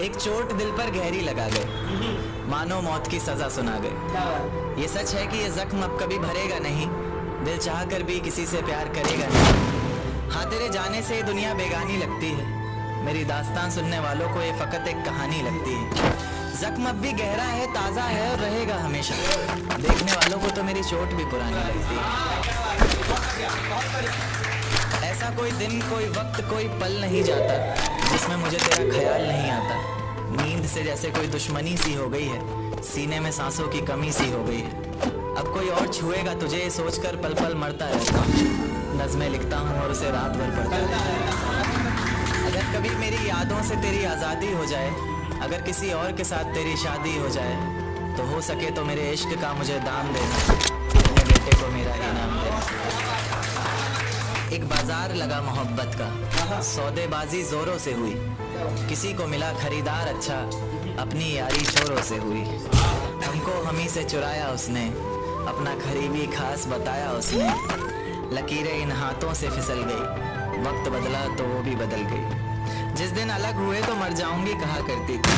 एक चोट दिल पर गहरी लगा गए, मानो मौत की सजा सुना गए। ये सच है कि ये जख्म अब कभी भरेगा नहीं, दिल चाह कर भी किसी से प्यार करेगा नहीं। हाँ, तेरे जाने से ये दुनिया बेगानी लगती है, मेरी दास्तान सुनने वालों को ये फकत एक कहानी लगती है। जख्म अब भी गहरा है, ताज़ा है और रहेगा हमेशा, देखने वालों को तो मेरी चोट भी पुरानी लगती है। ऐसा कोई दिन, कोई वक्त, कोई पल नहीं जाता जिसमें मुझे तेरा ख्याल नहीं आता। नींद से जैसे कोई दुश्मनी सी हो गई है, सीने में सांसों की कमी सी हो गई है। अब कोई और छुएगा तुझे सोचकर पल पल मरता रहता हूँ। नज़्में लिखता हूँ और उसे रात भर पढ़ता रहता हूँ। अगर कभी मेरी यादों से तेरी आज़ादी हो जाए, अगर किसी और के साथ तेरी शादी हो जाए, तो हो सके तो मेरे इश्क का मुझे दाम देना, अपने बेटे को मेरा इनाम देना। एक बाजार लगा मोहब्बत का, सौदेबाजी जोरों से हुई, किसी को मिला खरीदार अच्छा, अपनी यारी चोरों से हुई। हमको हमी से चुराया उसने, अपना करीबी खास बताया उसने। लकीरें इन हाथों से फिसल गई, वक्त बदला तो वो भी बदल गई। जिस दिन अलग हुए तो मर जाऊंगी कहा करती थी,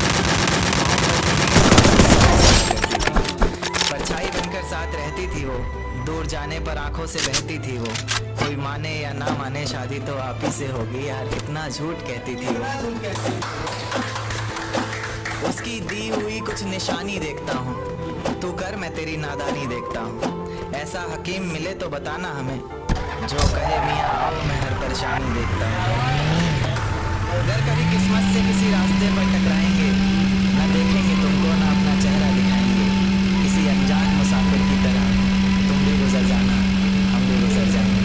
परछाई बनकर साथ रहती थी वो, दूर जाने पर आंखों से बहती थी वो। कोई माने या ना माने शादी तो आप ही से होगी यार, कितना झूठ कहती थी वो। उसकी दी हुई कुछ निशानी देखता हूँ, तू कर मैं तेरी नादानी देखता हूँ। ऐसा हकीम मिले तो बताना हमें, जो कहे मियाँ आओ मैं हर परेशानी देखता हूँ। अगर कभी किस्मत से किसी रास्ते पर टकराएंगे, ना देखेंगे तुमको ना अपना चेहरा दिखाएंगे। किसी अनजान मुसाफिर की तरह तुम भी गुजर जाना, हम भी गुजर जाएंगे।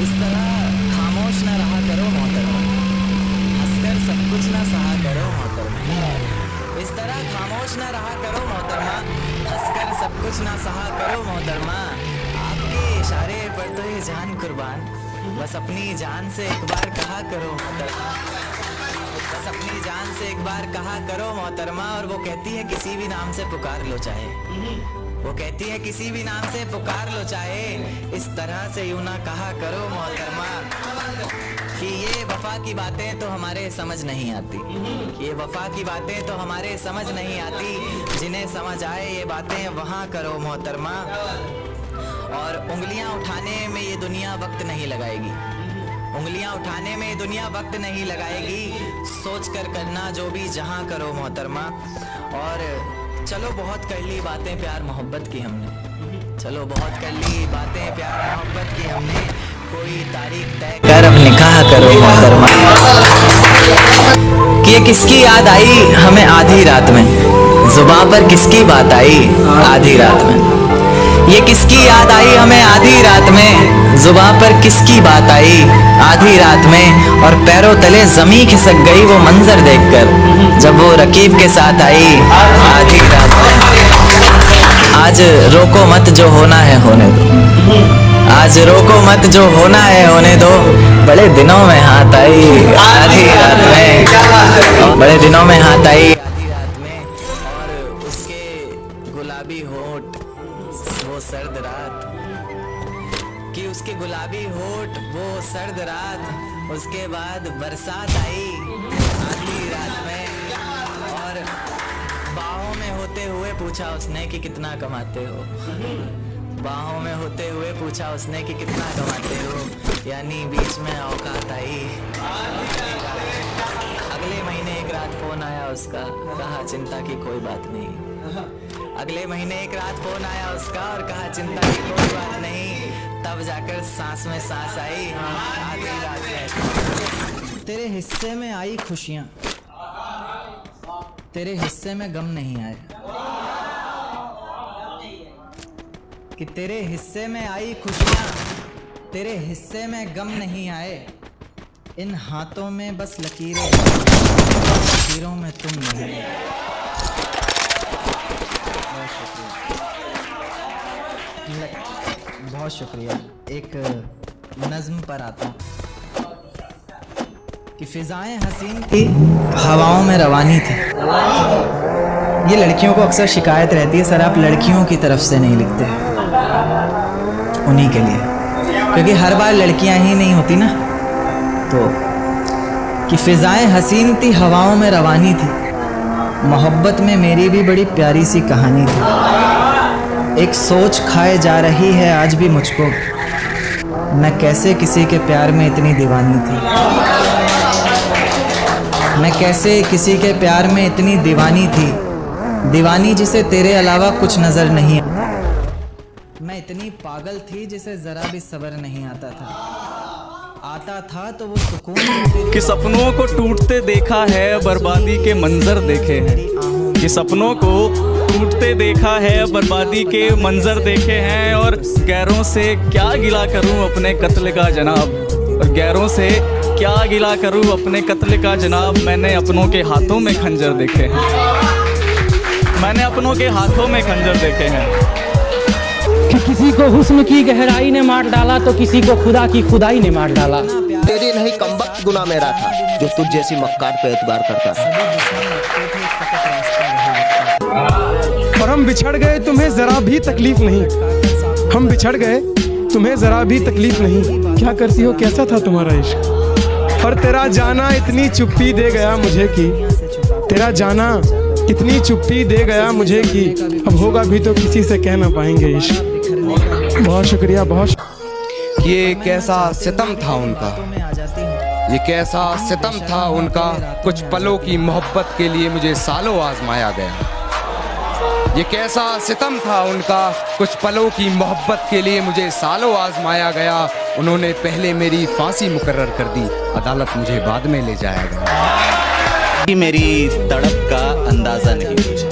इस तरह खामोश ना रहा करो मोहतरमा, हंसकर सब कुछ ना सहा करो मोहतरमा। इस तरह खामोश ना रहा करो मोहतरमा, हंसकर सब कुछ ना सहा करो मोहतरमा। आपके इशारे पर तो ये जान कुर्बान, बस अपनी जान से एक बार कहा करो मोहतरमा, बस अपनी जान से एक बार कहा करो मोहतरमा। और वो कहती है किसी भी नाम से पुकार लो चाहे, वो कहती है किसी भी नाम से पुकार लो चाहे, इस तरह से यूं ना कहा करो मोहतरमा। कि ये वफा की बातें तो हमारे समझ नहीं आती, ये वफा की बातें तो हमारे समझ नहीं आती। जिन्हें समझ आए ये बातें वहाँ करो मोहतरमा। और उंगलियां उठाने में ये दुनिया वक्त नहीं लगाएगी, उंगलियां उठाने में ये दुनिया वक्त नहीं लगाएगी। सोच कर करना जो भी जहां करो मोहतरमा। और चलो बहुत कर ली बातें प्यार मोहब्बत की हमने, चलो बहुत कर ली बातें प्यार मोहब्बत की हमने। कोई तारीख तय कर अब निकाह करो मोहतरमा। कि ये किसकी याद आई हमें आधी रात में, जुबां पर किसकी बात आई आधी रात में। ये किसकी याद आई हमें आधी रात में, जुबां पर किसकी बात आई आधी रात में। और पैरों तले जमीन खिसक गई वो मंजर देखकर, जब वो रकीब के साथ आई आधी रात में। आज रोको मत जो होना है होने दो, आज रोको मत जो होना है होने दो। बड़े दिनों में हाथ आई आधी रात में, बड़े दिनों में हाथ आई आधी रात में। और उसके गुलाबी होठ वो सर्द रात, कि उसके गुलाबी होठ वो सर्द रात। उसके बाद बरसात आई आधी रात में, और बाहों में होते हुए पूछा उसने कि कितना कमाते हो, बाहों में होते हुए पूछा उसने कि कितना कमाते हो। यानी बीच में औकात आई। अगले महीने एक रात फोन आया उसका, कहा चिंता की कोई बात नहीं। अगले महीने एक रात फोन आया उसका और कहा चिंता की कोई बात नहीं। तब जाकर सांस में सांस आई आधी रात में। तेरे हिस्से में आई खुशियाँ, तेरे हिस्से में गम नहीं आए। कि तेरे हिस्से में आई खुशियाँ, तेरे हिस्से में गम नहीं आए। इन हाथों में बस लकीरें, लकीरों में तुम नहीं। बहुत शुक्रिया। एक नज़्म पर आता हूँ कि फिजाएं हसीन थी, हवाओं में रवानी थी। ये लड़कियों को अक्सर शिकायत रहती है, सर आप लड़कियों की तरफ से नहीं लिखते, उन्हीं के लिए, क्योंकि हर बार लड़कियां ही नहीं होती ना। तो कि फिजाएं हसीन थी, हवाओं में रवानी थी। मोहब्बत में मेरी भी बड़ी प्यारी सी कहानी थी। एक सोच खाए जा रही है आज भी मुझको, मैं कैसे किसी के प्यार में इतनी दीवानी थी। मैं कैसे किसी के प्यार में इतनी दीवानी थी, दीवानी जिसे तेरे अलावा कुछ नजर नहीं आता। मैं इतनी पागल थी जिसे जरा भी सब्र नहीं आता था तो वो सुकून कि सपनों को टूटते देखा है, बर्बादी के मंजर देखे हैं। कि सपनों को टूटते देखा है, बर्बादी के मंजर देखे हैं। और गैरों से क्या गिला करूं अपने कत्ल का जनाब, और गैरों से क्या गिला करूं अपने कत्ल का जनाब। मैंने अपनों के हाथों में खंजर देखे हैं, मैंने अपनों के हाथों में खंजर देखे हैं। कि किसी को हुस्न की गहराई ने मार डाला तो किसी को खुदा की खुदाई ने मार डाला। तेरी नहीं कमबख्त गुनाह मेरा था जो तुझ जैसी मक्कार पे एतबार करता था। और हम बिछड़ गए तुम्हें जरा भी तकलीफ नहीं, हम बिछड़ गए तुम्हें जरा भी तकलीफ नहीं। क्या करती हो, कैसा था तुम्हारा इश्क। और तेरा जाना इतनी चुप्पी दे गया मुझे कि, तेरा जाना इतनी चुप्पी दे गया मुझे कि अब होगा भी तो किसी से कह ना पाएंगे इश्क। बहुत शुक्रिया, बहुत। ये कैसा सितम था उनका, ये कैसा सितम था उनका। कुछ पलों की मोहब्बत के लिए मुझे सालों आजमाया गया। ये कैसा सितम था उनका, कुछ पलों की मोहब्बत के लिए मुझे सालों आजमाया गया। उन्होंने पहले मेरी फांसी मुकर्रर कर दी, अदालत मुझे बाद में ले जाया गया। मेरी तड़प का अंदाजा नहीं तुझे,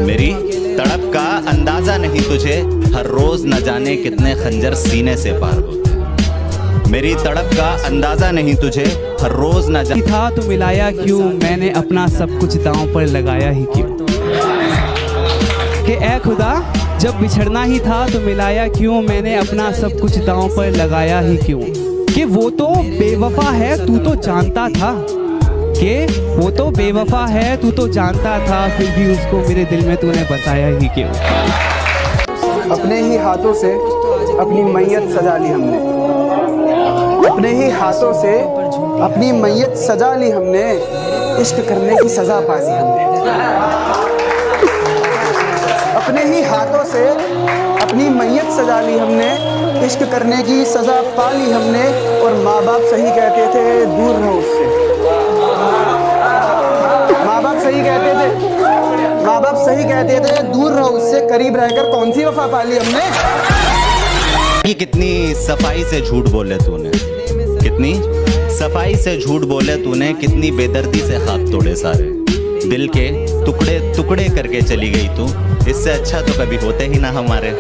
मेरी तड़प का अंदाजा नहीं तुझे। हर रोज न जाने कितने खंजर सीने से पार होते। मेरी तड़प का अंदाजा नहीं तुझे, हर रोज न जाने था तो मिलाया क्यों, मैंने अपना सब कुछ दांव पर लगाया ही क्यों। कि ऐ खुदा जब बिछड़ना ही था तो मिलाया क्यों, मैंने अपना सब कुछ दांव पर लगाया ही क्यों। कि वो तो बेवफा है तू तो जानता था, कि वो तो बेवफा है तू तो जानता था, फिर भी उसको मेरे दिल में तूने बसाया ही क्यों। अपने ही हाथों से अपनी मैयत सजा ली हमने, अपने ही हाथों से अपनी मैयत सजा ली हमने। इश्क करने की सजा पा ली हमने, अपने ही हाथों से अपनी मैयत सजा ली हमने। इश्क करने की सजा पा ली हमने। और माँ बाप सही कहते थे दूर रहो उससे, माँ बाप सही कहते थे, माँ बाप सही कहते थे दूर रहो उससे, करीब रहकर कौन सी वफा पाली हमने। कितनी सफाई से झूठ बोले तूने, कितनी सफाई से झूठ बोले तूने, कितनी बेदर्दी से ख्वाब तोड़े सारे। दिल के टुकड़े टुकड़े करके चली गई तू, इससे अच्छा तो कभी होते ही ना हमारे।